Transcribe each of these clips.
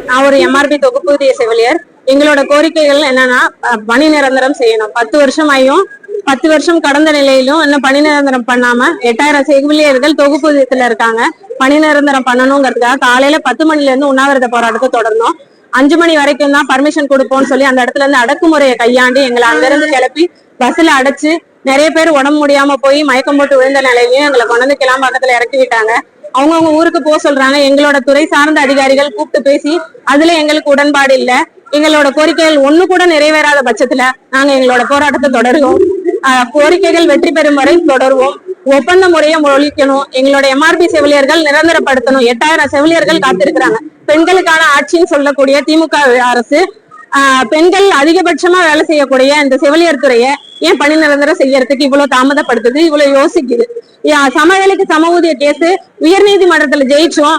நான் ஒரு எம்ஆர்பி தொகுப்பூதிய செவிலியர். எங்களோட கோரிக்கைகள் என்னன்னா, பணி நிரந்தரம் செய்யணும். 10 வருஷம் ஆயும் 10 வருஷம் கடந்த நிலையிலும் இன்னும் பணி நிரந்தரம் பண்ணாம 8000 செவிலியர்கள் தொகுப்பூதியத்துல இருக்காங்க. பணி நிரந்தரம் பண்ணணுங்கிறதுக்காக காலையில 10 மணில இருந்து உண்ணாவிரத போராட்டத்தை தொடர்ந்தோம். 5 மணி வரைக்கும் தான் பர்மிஷன் கொடுப்போம்னு சொல்லி அந்த இடத்துல இருந்து அடக்குமுறையை கையாண்டு எங்களை அங்கிருந்து கிளப்பி பஸ்ல அடைச்சு நிறைய பேர் உடம்பு முடியாம போய் மயக்கம் போட்டு விழுந்த நிலையிலையும் எங்களை கொண்டு கிளம்பாக்கத்துல இறக்கி விட்டாங்க. அவங்கவுங்க ஊருக்கு போக சொல்றாங்க. எங்களோட துறை சார்ந்த அதிகாரிகள் கூப்பிட்டு பேசி அதுல எங்களுக்கு உடன்பாடு இல்ல. எங்களோட கோரிக்கைகள் ஒண்ணு கூட நிறைவேறாத பட்சத்துல நாங்க எங்களோட போராட்டத்தை தொடருவோம். கோரிக்கைகள் வெற்றி பெறும் வரை தொடருவோம். ஒப்பந்த முறையை ஒழிக்கணும். எங்களோட எம்ஆர்பி செவிலியர்கள் நிரந்தரப்படுத்தணும். 8000 செவிலியர்கள் காத்திருக்கிறாங்க. பெண்களுக்கான ஆட்சின்னு சொல்லக்கூடிய திமுக அரசு பெண்கள் அதிகபட்சமா வேலை செய்யக்கூடிய இந்த செவிலியர் துறையை ஏன் பணி நிரந்தரம் செய்யறதுக்கு இவ்வளவு தாமதப்படுத்துது, இவ்வளவு யோசிக்குது? சமவேலைக்கு சம ஊதிய கேஸ் உயர்நீதிமன்றத்துல ஜெயிச்சோம்.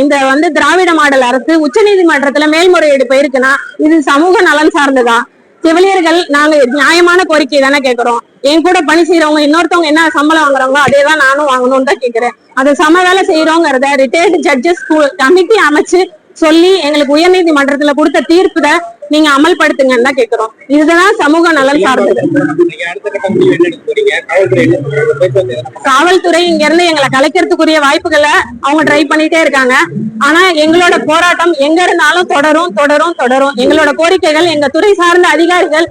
இந்த திராவிட மாடல் அரசு உச்ச நீதிமன்றத்துல மேல்முறையீடு போயிருக்குன்னா இது சமூக நலன் சார்ந்துதான். செவிலியர்கள் நாங்க நியாயமான கோரிக்கை தானே கேட்கிறோம். என் கூட பணி செய்யறவங்க இன்னொருத்தவங்க என்ன சம்பளம் வாங்குறாங்களோ அதே தான் நானும் வாங்கணும்னு தான் கேட்கிறேன். அது சம வேலை செய்யறோங்கிறத ரிட்டையர்டு ஜட்ஜஸ் கமிட்டி அமைச்சு சொல்லி எங்களுக்கு உயர்நீதிமன்றத்துல கொடுத்த தீர்ப்புல நீங்க அமல்படுத்துங்கன்னு தான் கேட்கிறோம். இதுதான் சமூக நலன் சார்ந்தது. காவல்துறை இங்க இருந்து எங்களை கலைக்கிறதுக்குரிய வாய்ப்புகளை அவங்க ட்ரை பண்ணிட்டே இருக்காங்க. ஆனா எங்களோட போராட்டம் எங்க இருந்தாலும் தொடரும் தொடரும் தொடரும். எங்களோட கோரிக்கைகள் எங்க துறை சார்ந்த அதிகாரிகள்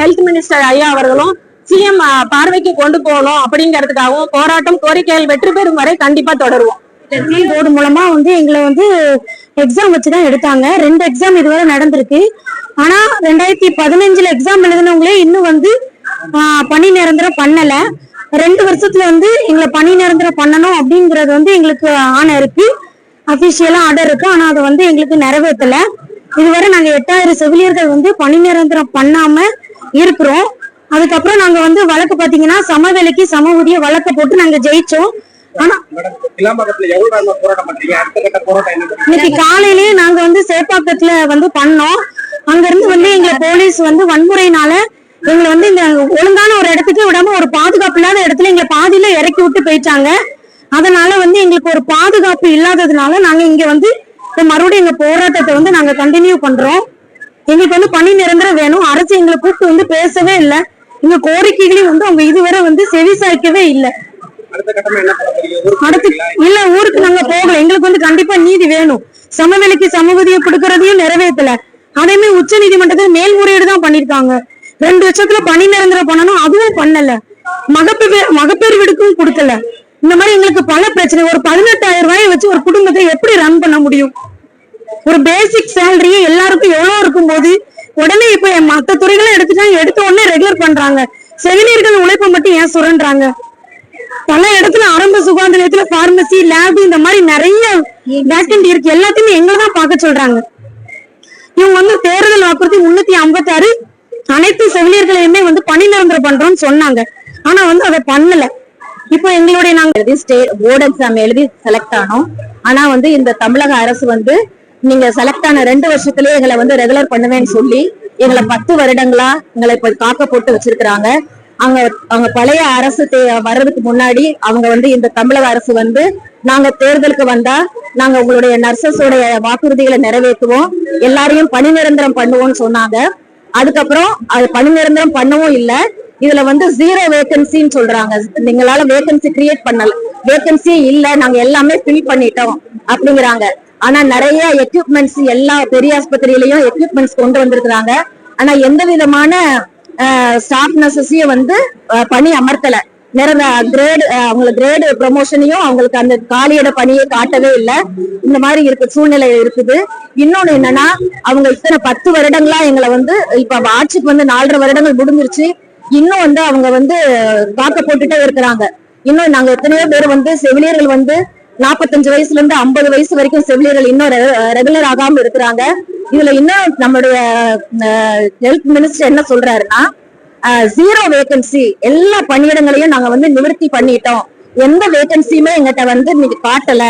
ஹெல்த் மினிஸ்டர் ஐயா அவர்களும் சிஎம் பார்வைக்கு கொண்டு போகணும் அப்படிங்கிறதுக்காகவும் போராட்டம் கோரிக்கைகள் வெற்றி பெறும் வரை கண்டிப்பா தொடருவோம். போர்டு மூலமா எங்களை எக்ஸாம் வச்சுதான் எடுத்தாங்க. 2 எக்ஸாம் இதுவரை நடந்திருக்கு. ஆனா 2015 எக்ஸாம் எழுதினவங்களே இன்னும் பணி நிரந்தரம் பண்ணல. 2 வருஷத்துல எங்களை பணி நிரந்தரம் பண்ணணும் அப்படிங்கறது எங்களுக்கு ஆணை இருக்கு, அபிஷியலா ஆர்டர் இருக்கு. ஆனா அதை எங்களுக்கு நிறைவேற்றல. இதுவரை நாங்க 8000 செவிலியர்கள் பணி நிரந்தரம் பண்ணாம இருக்கிறோம். அதுக்கப்புறம் நாங்க வழக்கு பாத்தீங்கன்னா சம வேலைக்கு சம ஊதிய வழக்க போட்டு நாங்க ஜெயிச்சோம். ஆனா இன்னைக்கு காலையிலேயே நாங்க சேப்பாக்கத்துல பண்ணோம். அங்க இருந்து எங்க போலீஸ் வன்முறையினால எங்களை இந்த ஒழுங்கான ஒரு இடத்துக்கு விடாம ஒரு பாதுகாப்பு இல்லாத இடத்துல எங்களை பாதியில இறக்கி விட்டு போயிட்டாங்க. அதனால எங்களுக்கு ஒரு பாதுகாப்பு இல்லாததுனால நாங்க இங்க மறுபடியும் எங்க போராட்டத்தை நாங்க கண்டினியூ பண்றோம். எங்களுக்கு பணி நிரந்தரம் வேணும். அரசு எங்களை கூப்பிட்டு பேசவே இல்லை. எங்க கோரிக்கைகளையும் அவங்க இதுவரை செவிசாய்க்கவே இல்லை. அடுத்து இல்ல ஊருக்கு நாங்க போகல. எங்களுக்கு கண்டிப்பா நீதி வேணும். சமவெளிக்கு சமூதியை கொடுக்கறதையும் நிறைவேற்றல. அதேமே உச்ச நீதிமன்றத்தில் மேல்முறையீடு தான் பண்ணிருக்காங்க. 2 வருஷத்துல பணி நிரந்தரம் பண்ணணும், அதுவும் பண்ணல. மகப்பேறு விடுக்கும் கொடுக்கல. இந்த மாதிரி எங்களுக்கு பல பிரச்சனை. ஒரு 18,000 ரூபாயை வச்சு ஒரு குடும்பத்தை எப்படி ரன் பண்ண முடியும்? ஒரு பேசிக் சேலரியே எல்லாருக்கும் எவ்வளவு இருக்கும் போது உடனே இப்ப மத்த துறைகளை எடுத்த உடனே ரெகுலர் பண்றாங்க. செவிலியர்கள் உழைப்பை மட்டும் ஏன் சுரண்டாங்க? பல இடத்துல ஆரம்ப சுகாதார நிலையத்துல பார்மசி, லேப் இந்த மாதிரி நிறைய வேக்கன்ட் இருக்கு. எல்லாத்தையுமே எங்கதான் பார்க்க சொல்றாங்க. இவங்க தேர்தல் வாக்குறுதி 356 அனைத்து செவிலியர்களையுமே பணி நிரந்தரம் பண்றோம்னு சொன்னாங்க. ஆனா அதை பண்ணல. இப்போ எங்களுடைய நாங்க போர்டு எக்ஸாம் எழுதி செலக்ட் ஆனோம். ஆனா இந்த தமிழக அரசு நீங்க செலக்ட் ஆன 2 வருஷத்துலயே எங்களை ரெகுலர் பண்ணுவேன்னு சொல்லி எங்களை 10 வருடங்களா எங்களை இப்ப காக்க போட்டு வச்சிருக்கிறாங்க. அவங்க பழைய அரசு வர்றதுக்கு முன்னாடி அவங்க இந்த தமிழக அரசு நாங்க தேர்தலுக்கு வந்தா நாங்க உங்களுடைய நர்சஸோடைய வாக்குறுதிகளை நிறைவேற்றுவோம், எல்லாரையும் பணி நிரந்தரம் பண்ணுவோம்னு சொன்னாங்க. அதுக்கப்புறம் அது பணி நிரந்தரம் பண்ணவும் இல்லை. இதுல 0 வேகன்சின்னு சொல்றாங்க. நீங்களால வேகன்சி கிரியேட் பண்ணல, வேகன்சியே இல்ல, நாங்க எல்லாமே ஃபில் பண்ணிட்டோம் அப்படிங்கிறாங்க. ஆனா நிறைய எக்யூப்மெண்ட்ஸ் எல்லா பெரிய ஆஸ்பத்திரியிலயும் எக்யூப்மெண்ட்ஸ் கொண்டு வந்திருக்கிறாங்க. ஆனா எந்த விதமான ஸ்டாஃப் நர்சஸையும் பணி அமர்த்தல. அவங்களுக்கு கிரேடு ப்ரமோஷனையும் அவங்களுக்கு அந்த காலியிட பணியை காட்டவே இல்லை. இந்த மாதிரி சூழ்நிலை இருக்குது. இன்னொன்னு என்னன்னா, அவங்க இத்தனை 10 வருடங்களா எங்களை இப்ப ஆட்சிக்கு 4.5 வருடங்கள் முடிஞ்சிருச்சு. இன்னும் அவங்க காக்க போட்டுட்டே இருக்கிறாங்க. இன்னும் நாங்க எத்தனையோ பேர் செவிலியர்கள் 45 வயசுல இருந்து 50 வயசு வரைக்கும் செவிலியர்கள் இன்னும் ரெகுலர் ஆகாம இருக்கிறாங்க. இதுல இன்னும் நம்மளுடைய ஹெல்த் மினிஸ்டர் என்ன சொல்றாருன்னா, 0 வேகன்சி, எல்லா பணியிடங்களையும் நாங்க நிவர்த்தி பண்ணிட்டோம், எந்த வேகன்சியுமே எங்கிட்ட நீங்க காட்டல,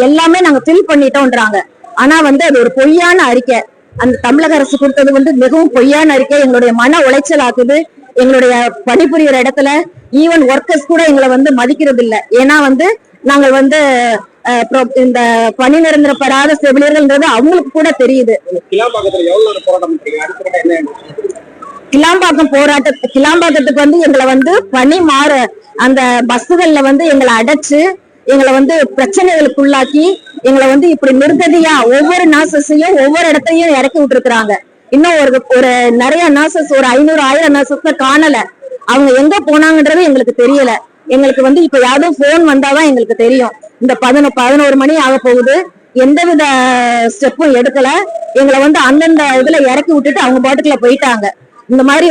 எல்லாமே நாங்க ஃபில் பண்ணிட்டோம்ன்றாங்க. ஆனா அது ஒரு பொய்யான அறிக்கை. அந்த தமிழக அரசு கொடுத்தது மிகவும் பொய்யான அறிக்கை. எங்களுடைய மன உளைச்சல் ஆக்குது. எங்களுடைய பணிபுரியிற இடத்துல ஈவன் ஒர்க்கர்ஸ் கூட எங்களை மதிக்கிறது இல்லை. ஏன்னா நாங்கள் இந்த பணி நிரந்தரம் பெறாத செவிலியர்கள்ன்றது அவங்களுக்கு கூட தெரியுது. கிளாம்பாக்கத்துல எவ்வளவு நாள் போராட்டம் பண்றீங்க? அடுத்த கட்டம் என்ன? கிளாம்பாக்கத்துக்கு வந்து எங்களை வந்து பணி மாற அந்த பஸ்ஸுகள்ல வந்து எங்களை அடைச்சு எங்களை வந்து பிரச்சனைகளுக்குள்ளாக்கி எங்களை வந்து இப்படி நிர்கதியா ஒவ்வொரு நர்சஸையும் ஒவ்வொரு இடத்தையும் இறக்கி விட்டுருக்காங்க. இன்னும் ஒரு நிறைய நர்சஸ், ஒரு 500-1000 நர்சஸ் காணல. அவங்க எங்க போனாங்கன்றது எங்களுக்கு தெரியல. எங்களுக்கு வந்து இப்ப யாரும் போன் வந்தாதான் எங்களுக்கு தெரியும். இந்த 11 மணி ஆக போகுது, எந்தவித ஸ்டெப்பும் எடுக்கல. எங்களை வந்து அந்தந்த இதுல இறக்கி விட்டுட்டு அவங்க பாட்டுக்குள்ள போயிட்டாங்க. இந்த மாதிரி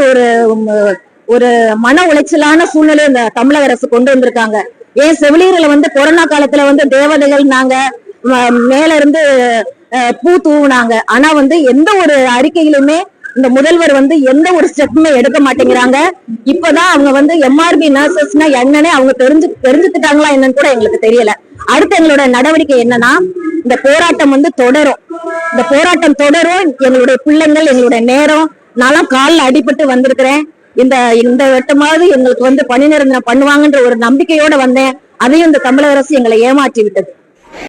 ஒரு மன உளைச்சலான சூழ்நிலை இந்த தமிழக அரசு கொண்டு வந்திருக்காங்க. ஏன் செவிலியர்களை வந்து கொரோனா காலத்துல வந்து தேவதைகள் நாங்க மேல இருந்து பூ தூவுனாங்க. ஆனா வந்து எந்த ஒரு அறிக்கையிலுமே இந்த முதல்வர் வந்து எந்த ஒரு ஸ்டெப்புமே எடுக்க மாட்டேங்கிறாங்க. இப்பதான் அவங்க வந்து எம்ஆர்பி நர்சஸ்னா என்னன்னு அவங்க தெரிஞ்சுக்கிட்டாங்களா என்னன்னு கூட எங்களுக்கு தெரியல. அடுத்து எங்களோட நடவடிக்கை என்னன்னா, இந்த போராட்டம் வந்து தொடரும். இந்த போராட்டம் தொடரும். எங்களுடைய பிள்ளைங்கள், எங்களுடைய நேரம், நான்லாம் காலில் அடிபட்டு வந்திருக்கிறேன். இந்த வட்டமாவது எங்களுக்கு வந்து பணி நிரந்தரம் பண்ணுவாங்கன்ற ஒரு நம்பிக்கையோட வந்தேன். அதையும் இந்த தமிழக அரசு எங்களை ஏமாற்றி விட்டது.